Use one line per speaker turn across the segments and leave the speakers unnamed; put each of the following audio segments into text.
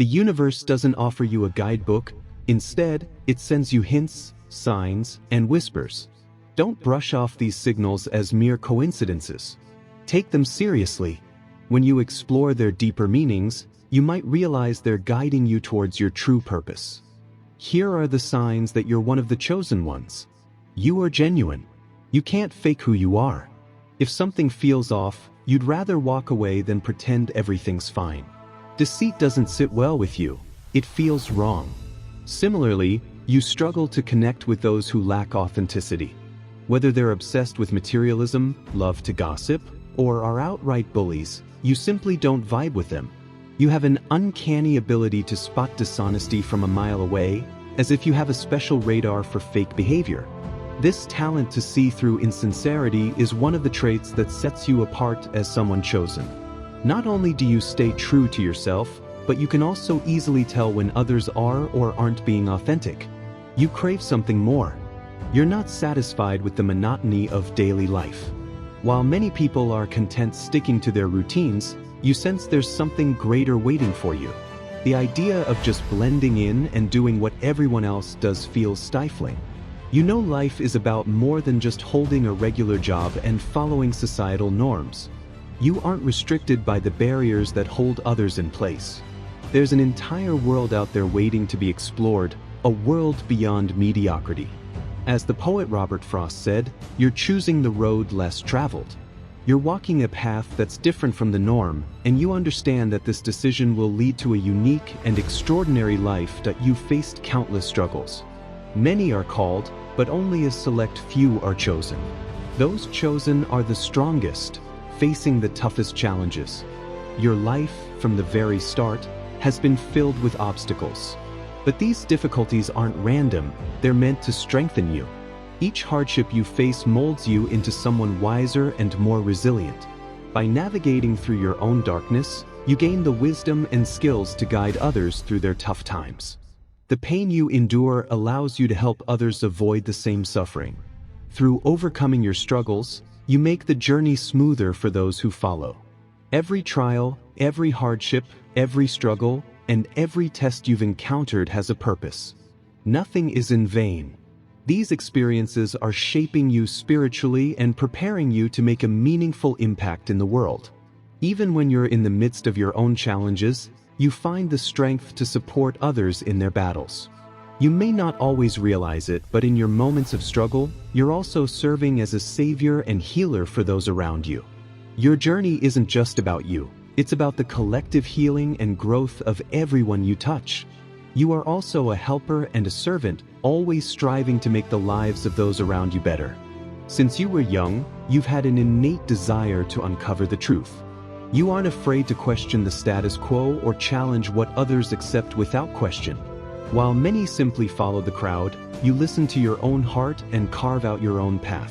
The universe doesn't offer you a guidebook. Instead, it sends you hints, signs, and whispers. Don't brush off these signals as mere coincidences. Take them seriously. When you explore their deeper meanings, you might realize they're guiding you towards your true purpose. Here are the signs that you're one of the chosen ones. You are genuine. You can't fake who you are. If something feels off, you'd rather walk away than pretend everything's fine. Deceit doesn't sit well with you. It feels wrong. Similarly, you struggle to connect with those who lack authenticity. Whether they're obsessed with materialism, love to gossip, or are outright bullies, you simply don't vibe with them. You have an uncanny ability to spot dishonesty from a mile away, as if you have a special radar for fake behavior. This talent to see through insincerity is one of the traits that sets you apart as someone chosen. Not only do you stay true to yourself, but you can also easily tell when others are or aren't being authentic. You crave something more. You're not satisfied with the monotony of daily life. While many people are content sticking to their routines, you sense there's something greater waiting for you. The idea of just blending in and doing what everyone else does feels stifling. You know life is about more than just holding a regular job and following societal norms. You aren't restricted by the barriers that hold others in place. There's an entire world out there waiting to be explored, a world beyond mediocrity. As the poet Robert Frost said, you're choosing the road less traveled. You're walking a path that's different from the norm, and you understand that this decision will lead to a unique and extraordinary life that you've faced countless struggles. Many are called, but only a select few are chosen. Those chosen are the strongest, facing the toughest challenges. Your life, from the very start, has been filled with obstacles. But these difficulties aren't random, they're meant to strengthen you. Each hardship you face molds you into someone wiser and more resilient. By navigating through your own darkness, you gain the wisdom and skills to guide others through their tough times. The pain you endure allows you to help others avoid the same suffering. Through overcoming your struggles, you make the journey smoother for those who follow. Every trial, every hardship, every struggle, and every test you've encountered has a purpose. Nothing is in vain. These experiences are shaping you spiritually and preparing you to make a meaningful impact in the world. Even when you're in the midst of your own challenges, you find the strength to support others in their battles. You may not always realize it, but in your moments of struggle, you're also serving as a savior and healer for those around you. Your journey isn't just about you. It's about the collective healing and growth of everyone you touch. You are also a helper and a servant, always striving to make the lives of those around you better. Since you were young, you've had an innate desire to uncover the truth. You aren't afraid to question the status quo or challenge what others accept without question. While many simply follow the crowd, you listen to your own heart and carve out your own path.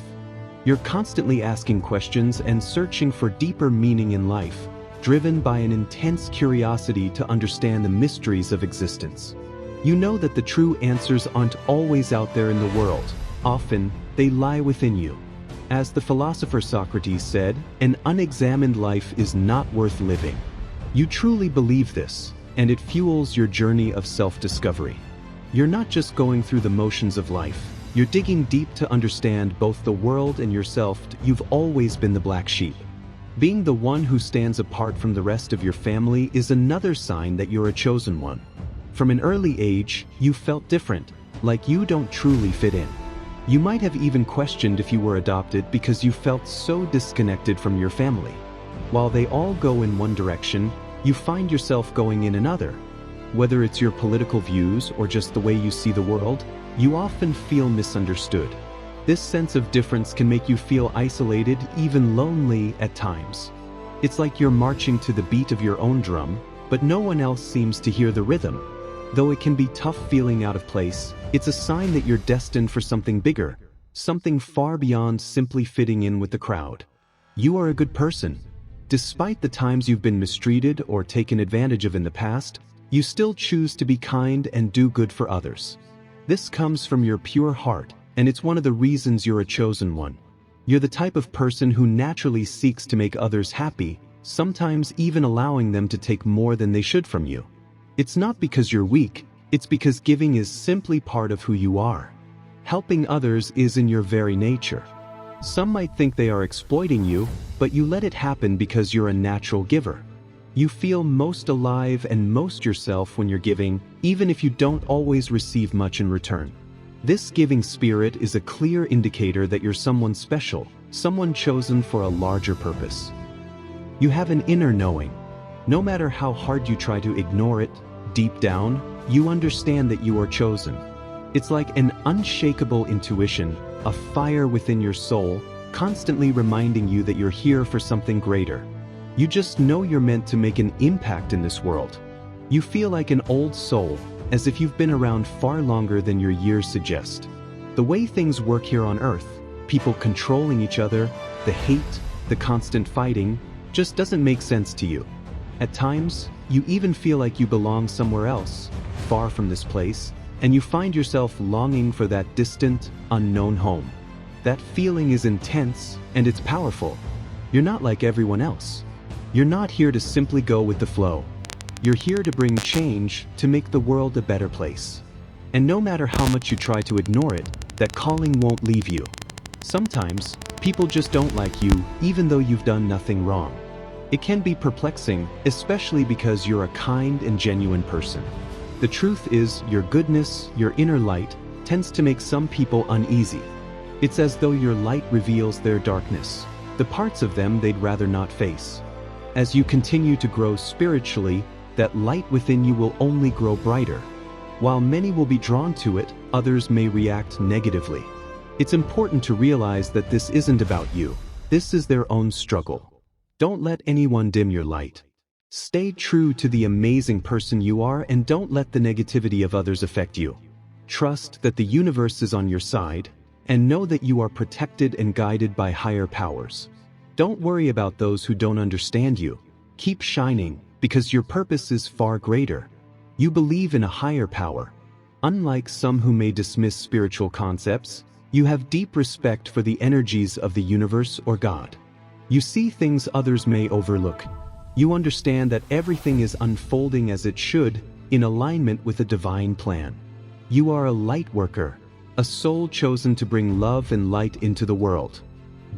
You're constantly asking questions and searching for deeper meaning in life, driven by an intense curiosity to understand the mysteries of existence. You know that the true answers aren't always out there in the world. Often, they lie within you. As the philosopher Socrates said, an unexamined life is not worth living. You truly believe this, and it fuels your journey of self-discovery. You're not just going through the motions of life. You're digging deep to understand both the world and yourself. You've always been the black sheep. Being the one who stands apart from the rest of your family is another sign that you're a chosen one. From an early age, you felt different, like you don't truly fit in. You might have even questioned if you were adopted because you felt so disconnected from your family. While they all go in one direction, you find yourself going in another. Whether it's your political views or just the way you see the world, you often feel misunderstood. This sense of difference can make you feel isolated, even lonely at times. It's like you're marching to the beat of your own drum, but no one else seems to hear the rhythm. Though it can be tough feeling out of place, it's a sign that you're destined for something bigger, something far beyond simply fitting in with the crowd. You are a good person. Despite the times you've been mistreated or taken advantage of in the past, you still choose to be kind and do good for others. This comes from your pure heart, and it's one of the reasons you're a chosen one. You're the type of person who naturally seeks to make others happy, sometimes even allowing them to take more than they should from you. It's not because you're weak, it's because giving is simply part of who you are. Helping others is in your very nature. Some might think they are exploiting you, but you let it happen because you're a natural giver. You feel most alive and most yourself when you're giving, even if you don't always receive much in return. This giving spirit is a clear indicator that you're someone special, someone chosen for a larger purpose. You have an inner knowing. No matter how hard you try to ignore it, deep down, you understand that you are chosen. It's like an unshakable intuition, a fire within your soul, constantly reminding you that you're here for something greater. You just know you're meant to make an impact in this world. You feel like an old soul, as if you've been around far longer than your years suggest. The way things work here on Earth, people controlling each other, the hate, the constant fighting, just doesn't make sense to you. At times, you even feel like you belong somewhere else, far from this place, and you find yourself longing for that distant, unknown home. That feeling is intense, and it's powerful. You're not like everyone else. You're not here to simply go with the flow. You're here to bring change, to make the world a better place. And no matter how much you try to ignore it, that calling won't leave you. Sometimes, people just don't like you, even though you've done nothing wrong. It can be perplexing, especially because you're a kind and genuine person. The truth is, your goodness, your inner light, tends to make some people uneasy. It's as though your light reveals their darkness, the parts of them they'd rather not face. As you continue to grow spiritually, that light within you will only grow brighter. While many will be drawn to it, others may react negatively. It's important to realize that this isn't about you. This is their own struggle. Don't let anyone dim your light. Stay true to the amazing person you are and don't let the negativity of others affect you. Trust that the universe is on your side, and know that you are protected and guided by higher powers. Don't worry about those who don't understand you. Keep shining, because your purpose is far greater. You believe in a higher power. Unlike some who may dismiss spiritual concepts, you have deep respect for the energies of the universe or God. You see things others may overlook. You understand that everything is unfolding as it should, in alignment with a divine plan. You are a light worker, a soul chosen to bring love and light into the world.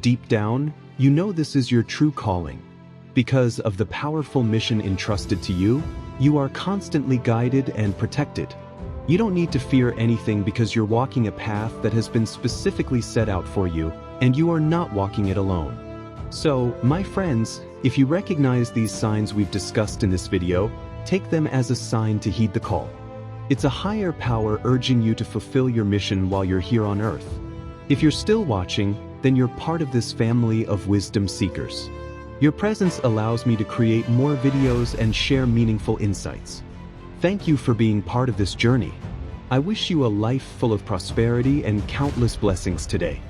Deep down, you know this is your true calling. Because of the powerful mission entrusted to you, you are constantly guided and protected. You don't need to fear anything because you're walking a path that has been specifically set out for you, and you are not walking it alone. So, my friends, if you recognize these signs we've discussed in this video, take them as a sign to heed the call. It's a higher power urging you to fulfill your mission while you're here on Earth. If you're still watching, then you're part of this family of wisdom seekers. Your presence allows me to create more videos and share meaningful insights. Thank you for being part of this journey. I wish you a life full of prosperity and countless blessings today.